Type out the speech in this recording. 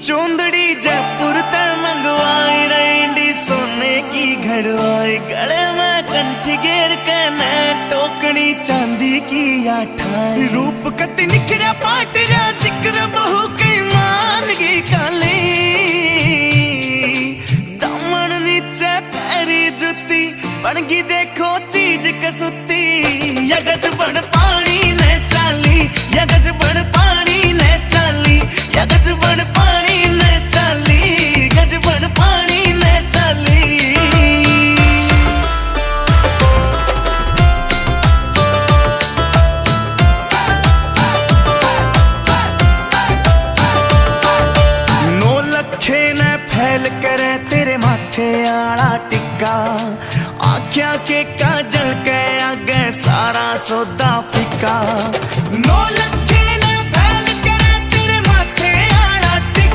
चौंदड़ी जयपुर ते मंगवाई रेंडी सोने की घड़वाई, गले में कंठी घेर के न टोकनी चांदी की आठाई। रूप कति निखरा पाट जा जिक्र बहु की मान की काली, दामन नीचे पैरी जुती बनगी देखो चीज कसुती। या गज बड़ पानी ने चाली, या गज बड़ पानी ने चाली, या गज बड़ पानी ने चाली, गज बड़ पानी ने चाली। नौ लखे ने फैल करे तेरे माथे आला टिक्का, आख्या के काजल के आगे सारा सौदा